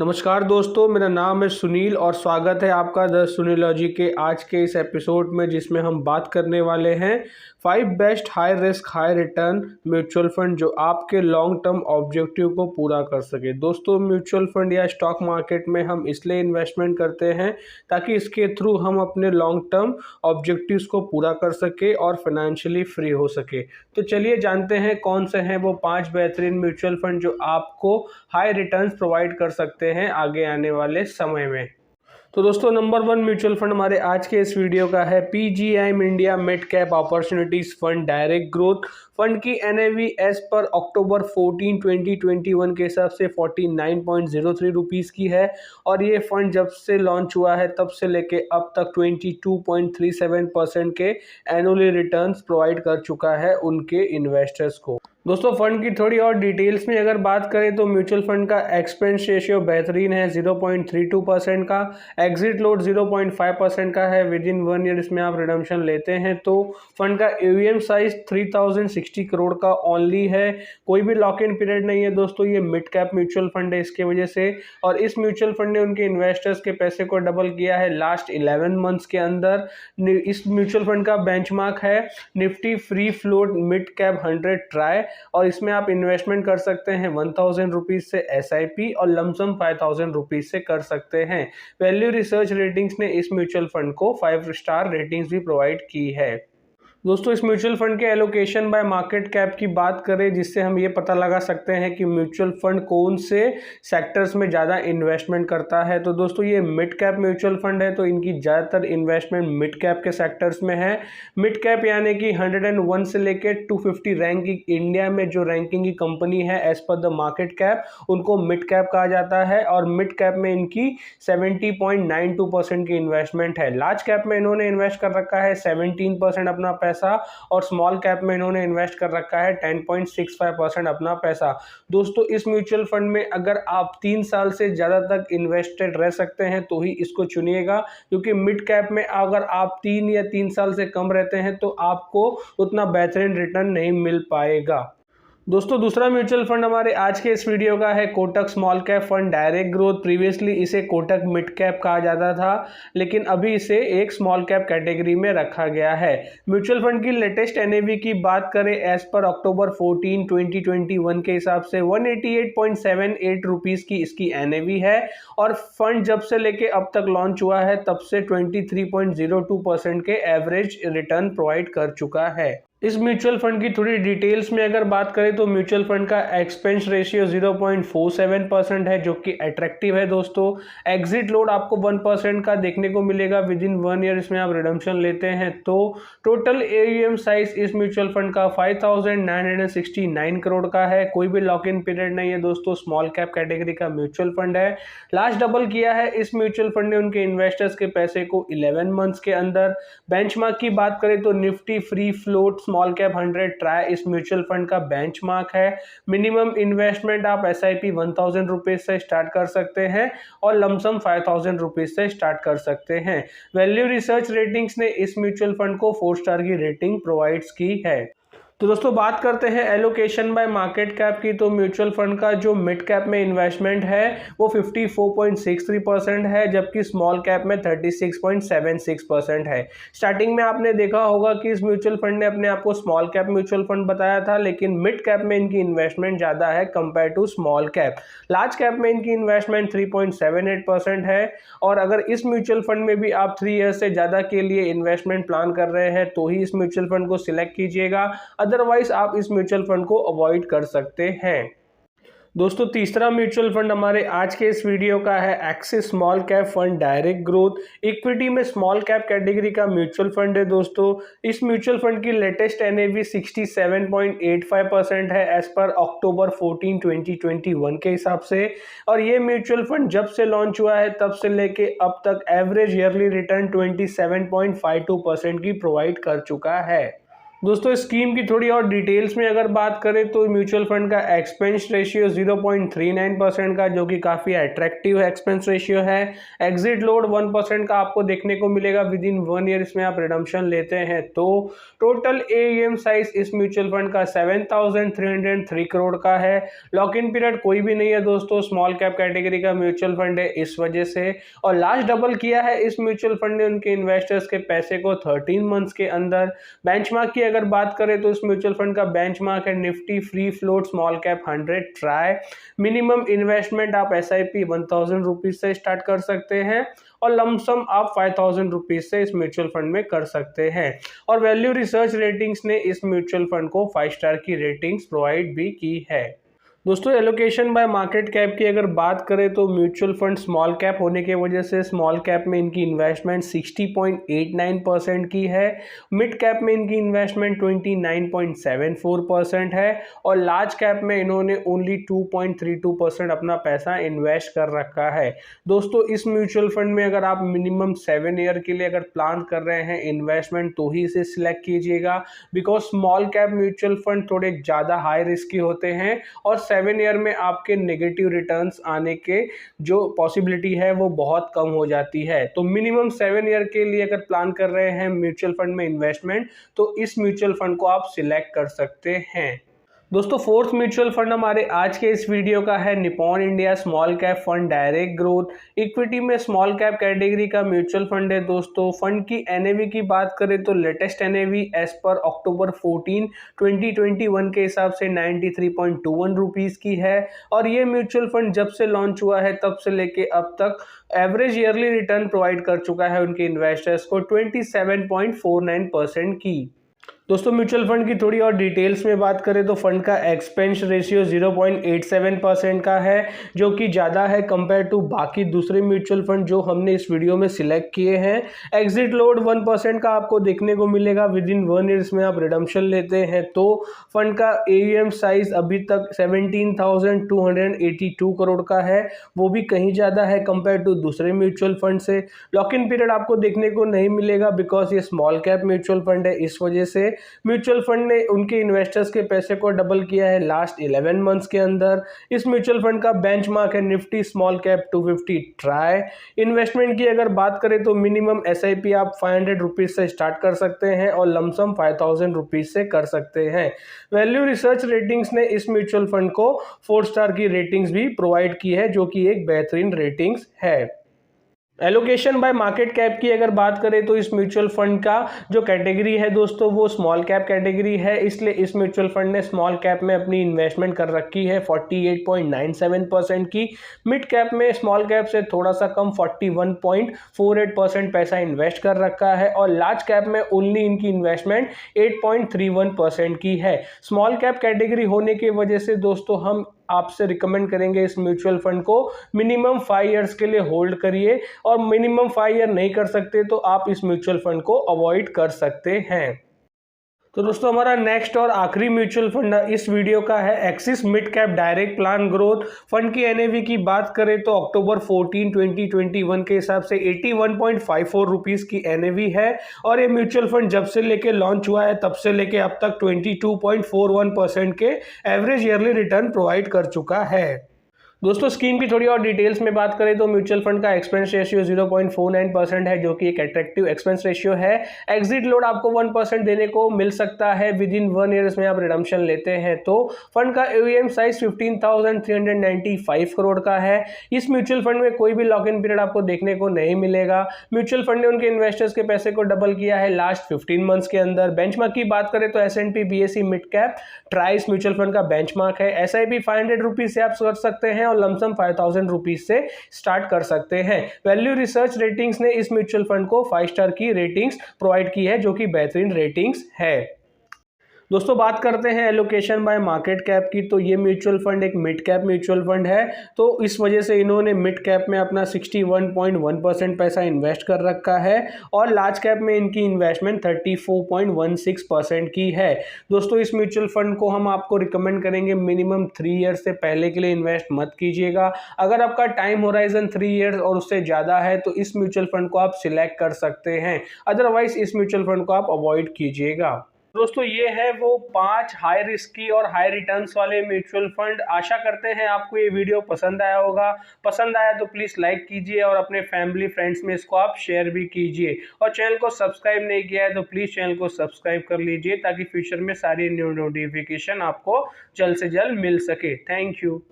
नमस्कार दोस्तों, मेरा नाम है सुनील और स्वागत है आपका द सुनीलॉजी के आज के इस एपिसोड में, जिसमें हम बात करने वाले हैं 5 best high risk high return mutual fund जो आपके लॉन्ग टर्म ऑब्जेक्टिव को पूरा कर सके। दोस्तों, म्यूचुअल फंड या स्टॉक मार्केट में हम इसलिए इन्वेस्टमेंट करते हैं ताकि इसके थ्रू हम अपने लॉन्ग टर्म ऑब्जेक्टिव्स को पूरा कर सके और फाइनेंशियली फ्री हो सके। तो चलिए जानते हैं कौन से हैं वो 5 बेहतरीन म्यूचुअल फंड जो आपको हाई रिटर्न्स प्रोवाइड कर सकते हैं आगे आने वाले समय में। तो दोस्तों, नंबर 1 म्यूचुअल फंड हमारे आज के इस वीडियो का है PGIM India mid cap opportunities fund direct growth. Fund की NAV एज पर अक्टूबर 14, 2021 के हिसाब से 49.03 रुपीज़ की है और ये फंड जब से लॉन्च हुआ है तब से लेके अब तक 22.37% के एनुअली रिटर्न्स प्रोवाइड कर चुका है उनके इन्वेस्टर्स को। दोस्तों, फंड की थोड़ी और डिटेल्स में अगर बात करें तो म्यूचुअल फंड का एक्सपेंस रेशियो बेहतरीन है 0.32% का, एग्जिट लोड 0.5% का है। विद इन 1 ईयर इसमें आप रिडम्पशन लेते हैं तो फंड का AUM साइज 3060 करोड़ का ओनली है। कोई भी लॉक इन पीरियड नहीं है दोस्तों, ये मिड कैप म्यूचुअल फंड है इसके वजह से। और इस म्यूचुअल फंड ने उनके इन्वेस्टर्स के पैसे को डबल किया है लास्ट 11 मंथ्स के अंदर। इस म्यूचुअल फंड का बेंचमार्क है Nifty free float mid cap 100 try और इसमें आप इन्वेस्टमेंट कर सकते हैं 1000 रुपीज़ से SIP और लमसम 5000 रुपीज़ से कर सकते हैं। वैल्यू रिसर्च रेटिंग्स ने इस म्यूचुअल फंड को 5 स्टार रेटिंग्स भी प्रोवाइड की है। दोस्तों, इस म्यूचुअल फंड के एलोकेशन बाय मार्केट कैप की बात करें जिससे हम ये पता लगा सकते हैं कि म्यूचुअल फंड कौन से सेक्टर्स में ज़्यादा इन्वेस्टमेंट करता है। तो दोस्तों, ये मिड कैप म्यूचुअल फंड है तो इनकी ज़्यादातर इन्वेस्टमेंट मिड कैप के सेक्टर्स में है। मिड कैप यानी कि 101 से लेकर 250 रैंक की इंडिया में जो रैंकिंग की कंपनी है as per the market cap, उनको मिड कैप कहा जाता है और मिड कैप में इनकी 70.92% की इन्वेस्टमेंट है। लार्ज कैप में इन्होंने इन्वेस्ट कर रखा है 17% अपना पैसा और स्मॉल कैप में इन्होंने इन्वेस्ट कर रखा है 10.65% अपना पैसा। दोस्तों, इस म्यूचुअल फंड में अगर आप 3 साल से ज़्यादा तक इन्वेस्टेड रह सकते हैं तो ही इसको चुनिएगा, क्योंकि मिड कैप में अगर आप 3 या 3 साल से कम रहते हैं तो आपको उतना बेहतरीन रिटर्न नहीं मिल पाएगा। दोस्तों, दूसरा म्यूचुअल फंड हमारे आज के इस वीडियो का है Kotak small cap fund direct growth. Previously इसे कोटक मिड कैप कहा जाता था, लेकिन अभी इसे एक स्मॉल कैप कैटेगरी में रखा गया है। म्यूचुअल फंड की लेटेस्ट NAV की बात करें एज पर अक्टूबर 14, 2021 के हिसाब से 188.78 रुपीज़ की इसकी NAV है और फंड जब से लेके अब तक लॉन्च हुआ है तब से 23.02% के एवरेज रिटर्न प्रोवाइड कर चुका है। इस म्यूचुअल फंड की थोड़ी डिटेल्स में अगर बात करें तो म्यूचुअल फंड का एक्सपेंस रेशियो 0.47% है जो कि अट्रैक्टिव है। दोस्तों, एग्जिट लोड आपको 1% का देखने को मिलेगा विद इन 1 ईयर इसमें आप रिडम्पशन लेते हैं तो टोटल AUM साइज इस म्यूचुअल फंड का 5969 करोड़ का है। कोई भी लॉक इन पीरियड नहीं है दोस्तों, स्मॉल कैप कैटेगरी का म्यूचुअल फंड है। लास्ट डबल किया है इस म्यूचुअल फंड ने उनके इन्वेस्टर्स के पैसे को 11 मंथ्स के अंदर। बेंचमार्क की बात करें तो Nifty free float small cap 100 try इस म्यूचुअल फंड का बेंचमार्क है। मिनिमम इन्वेस्टमेंट आप SIP 1000 रुपीज़ से स्टार्ट कर सकते हैं और लमसम 5000 रुपीज़ से स्टार्ट कर सकते हैं। वैल्यू रिसर्च रेटिंग्स ने इस म्यूचुअल फंड को 4 स्टार की रेटिंग प्रोवाइड्स की है। तो दोस्तों, बात करते हैं एलोकेशन बाय मार्केट कैप की। तो म्यूचुअल फंड का जो मिड कैप में इन्वेस्टमेंट है वो 54.63% है, जबकि स्मॉल कैप में 36.76% है। स्टार्टिंग में आपने देखा होगा कि इस म्यूचुअल फंड ने अपने आप को स्मॉल कैप म्यूचुअल फंड बताया था, लेकिन मिड कैप में इनकी इन्वेस्टमेंट ज़्यादा है compare to small cap. Large cap में इनकी इन्वेस्टमेंट 3.78% है और अगर इस म्यूचुअल फंड में भी आप 3 ईयर्स से ज़्यादा के लिए इन्वेस्टमेंट प्लान कर रहे हैं तो ही इस म्यूचुअल फंड को सिलेक्ट कीजिएगा, अदरवाइज आप इस म्यूचुअल फंड को अवॉइड कर सकते हैं। दोस्तों, तीसरा म्यूचुअल फंड हमारे आज के इस वीडियो का है axis small cap fund direct growth. Equity में स्मॉल कैप कैटेगरी का म्यूचुअल फंड है। दोस्तों, इस म्यूचुअल फंड की लेटेस्ट NAV 67.85% है एज पर अक्टूबर 14, 2021 के हिसाब से और ये म्यूचुअल फंड जब से लॉन्च हुआ है तब से लेके अब तक एवरेज ईयरली रिटर्न 27.52% की प्रोवाइड कर चुका है। दोस्तों स्कीम की थोड़ी और डिटेल्स में अगर बात करें तो म्यूचुअल फंड का एक्सपेंस रेशियो 0.39% का, जो कि काफ़ी अट्रैक्टिव एक्सपेंस रेशियो है। एग्जिट लोड 1% का आपको देखने को मिलेगा विद इन 1 ईयर इसमें आप रिडम्पशन लेते हैं तो। टोटल एएम साइज इस म्यूचुअल फंड का 7,303 करोड़ का है। लॉक इन पीरियड कोई भी नहीं है दोस्तों, स्मॉल कैप कैटेगरी का म्यूचुअल फंड है इस वजह से। और लास्ट डबल किया है इस म्यूचुअल फंड ने उनके इन्वेस्टर्स के पैसे को 13 मंथ्स के अंदर। बेंचमार्क की अगर बात करें तो इस म्यूचुअल फंड का बेंचमार्क है Nifty free float small cap 100 try. Minimum investment आप SIP 1000 रुपीज से स्टार्ट कर सकते हैं और लमसम आप 5000 रुपीज से इस म्यूचुअल फंड में कर सकते हैं। और वैल्यू रिसर्च रेटिंग्स ने इस म्यूचुअल फंड को 5 स्टार की रेटिंग्स प्रोवाइड भी की है। दोस्तों एलोकेशन बाय मार्केट कैप की अगर बात करें तो म्यूचुअल फंड स्मॉल कैप होने की वजह से स्मॉल कैप में इनकी इन्वेस्टमेंट 60.89% की है। मिड कैप में इनकी इन्वेस्टमेंट 29.74% है और लार्ज कैप में इन्होंने ओनली 2.32% अपना पैसा इन्वेस्ट कर रखा है। दोस्तों इस म्यूचुअल फंड में अगर आप मिनिमम 7 ईयर के लिए अगर प्लान कर रहे हैं इन्वेस्टमेंट तो ही इसे सिलेक्ट कीजिएगा, because small cap mutual fund थोड़े ज़्यादा हाई रिस्की होते हैं और 7 ईयर में आपके नेगेटिव रिटर्न्स आने के जो पॉसिबिलिटी है वो बहुत कम हो जाती है। तो मिनिमम 7 ईयर के लिए अगर प्लान कर रहे हैं म्यूचुअल फंड में इन्वेस्टमेंट तो इस म्यूचुअल फंड को आप सिलेक्ट कर सकते हैं। दोस्तों फोर्थ म्यूचुअल फंड हमारे आज के इस वीडियो का है Nippon India small cap fund direct growth. Equity में स्मॉल कैप कैटेगरी का म्यूचुअल फंड है दोस्तों। फंड की NAV की बात करें तो लेटेस्ट NAV एज पर अक्टूबर 14, 2021 के हिसाब से 93.21 रुपीज़ की है। और ये म्यूचुअल फंड जब से लॉन्च हुआ है तब से लेके अब तक एवरेज ईयरली रिटर्न प्रोवाइड कर चुका है उनके इन्वेस्टर्स को 27.49% की। दोस्तों म्यूचुअल फंड की थोड़ी और डिटेल्स में बात करें तो फंड का एक्सपेंस रेशियो 0.87% का है, जो कि ज़्यादा है कंपेयर टू बाकी दूसरे म्यूचुअल फंड जो हमने इस वीडियो में सिलेक्ट किए हैं। एग्जिट लोड 1% का आपको देखने को मिलेगा विद इन 1 ईयर में आप रिडम्पशन लेते हैं तो। फंड का AUM साइज अभी तक 17,282 करोड़ का है, वो भी कहीं ज़्यादा है कंपेयर टू दूसरे म्यूचुअल फंड से। लॉक इन पीरियड आपको देखने को नहीं मिलेगा बिकॉज ये स्मॉल कैप म्यूचुअल फंड है, इस वजह से म्यूचुअल फंड ने उनके इन्वेस्टर्स के पैसे को डबल किया है लास्ट 11 मंथ्स के अंदर। इस म्यूचुअल फंड का बेंचमार्क है Nifty small cap 250 try. Investment की अगर बात करें तो मिनिमम SIP आप 500 रुपीज से स्टार्ट कर सकते हैं और लमसम 5000 रुपीज से कर सकते हैं। वैल्यू रिसर्च रेटिंग्स ने इस म्यूचुअल फंड को 4 स्टार की रेटिंग्स भी प्रोवाइड की है, जो कि एक बेहतरीन रेटिंग्स है। एलोकेशन बाय मार्केट कैप की अगर बात करें तो इस म्यूचुअल फंड का जो कैटेगरी है दोस्तों वो स्मॉल कैप कैटेगरी है, इसलिए इस म्यूचुअल फंड ने स्मॉल कैप में अपनी इन्वेस्टमेंट कर रखी है 48.97% की। मिड कैप में स्मॉल कैप से थोड़ा सा कम 41.48% पैसा इन्वेस्ट कर रखा है और लार्ज कैप में ओनली इनकी इन्वेस्टमेंट 8.31% की है। स्मॉल कैप कैटेगरी होने की वजह से दोस्तों हम आपसे रिकमेंड करेंगे इस म्यूचुअल फंड को मिनिमम 5 ईयर्स के लिए होल्ड करिए और मिनिमम 5 ईयर नहीं कर सकते तो आप इस म्यूचुअल फंड को अवॉइड कर सकते हैं। तो दोस्तों हमारा नेक्स्ट और आखिरी म्यूचुअल फंड इस वीडियो का है axis mid cap direct plan growth. Fund की NAV की बात करें तो अक्टूबर 14, 2021 के हिसाब से 81.54 रुपीज़ की NAV है और ये म्यूचुअल फंड जब से लेके लॉन्च हुआ है तब से लेके अब तक 22.41% के एवरेज ईयरली रिटर्न प्रोवाइड कर चुका है। दोस्तों स्कीम की थोड़ी और डिटेल्स में बात करें तो म्यूचुअल फंड का एक्सपेंस रेशियो 0.49% है, जो कि एक अट्रैक्टिव एक्सपेंस रेशियो है। एग्जिट लोड आपको 1% देने को मिल सकता है विद इन 1 ईयर में आप रिडम्पशन लेते हैं तो। फंड का AUM साइज 15,395 करोड़ का है। इस म्यूचुअल फंड में कोई भी लॉक इन पीरियड आपको देखने को नहीं मिलेगा। म्यूचुअल फंड ने उनके इन्वेस्टर्स के पैसे को डबल किया है लास्ट 15 मंथ्स के अंदर। बेंचमार्क की बात करें तो S&P BSE mid cap ट्राइस mutual fund का बेंचमार्क है। SIP 500 रुपीज से आप कर सकते हैं और लमसम 5000 रुपीज से स्टार्ट कर सकते हैं। वैल्यू रिसर्च रेटिंग्स ने इस म्यूचुअल फंड को 5 स्टार की रेटिंग्स प्रोवाइड की है, जो कि बेहतरीन रेटिंग्स है। दोस्तों बात करते हैं एलोकेशन बाय मार्केट कैप की, तो ये म्यूचुअल फंड एक मिड कैप म्यूचुअल फंड है, तो इस वजह से इन्होंने मिड कैप में अपना 61.1% पैसा इन्वेस्ट कर रखा है और लार्ज कैप में इनकी इन्वेस्टमेंट 34.16% की है। दोस्तों इस म्यूचुअल फंड को हम आपको रिकमेंड करेंगे मिनिमम 3 ईयर से पहले के लिए इन्वेस्ट मत कीजिएगा। अगर आपका टाइम होराइजन 3 ईयर्स और उससे ज़्यादा है तो इस म्यूचुअल फंड को आप सिलेक्ट कर सकते हैं, अदरवाइज इस म्यूचुअल फंड को आप अवॉइड कीजिएगा। दोस्तों ये है वो 5 हाई रिस्की और हाई रिटर्न्स वाले म्यूचुअल फंड। आशा करते हैं आपको ये वीडियो पसंद आया होगा। पसंद आया तो प्लीज़ लाइक कीजिए और अपने फैमिली फ्रेंड्स में इसको आप शेयर भी कीजिए। और चैनल को सब्सक्राइब नहीं किया है तो प्लीज़ चैनल को सब्सक्राइब कर लीजिए ताकि फ्यूचर में सारी न्यू नोटिफिकेशन आपको जल्द से जल्द मिल सके। Thank you.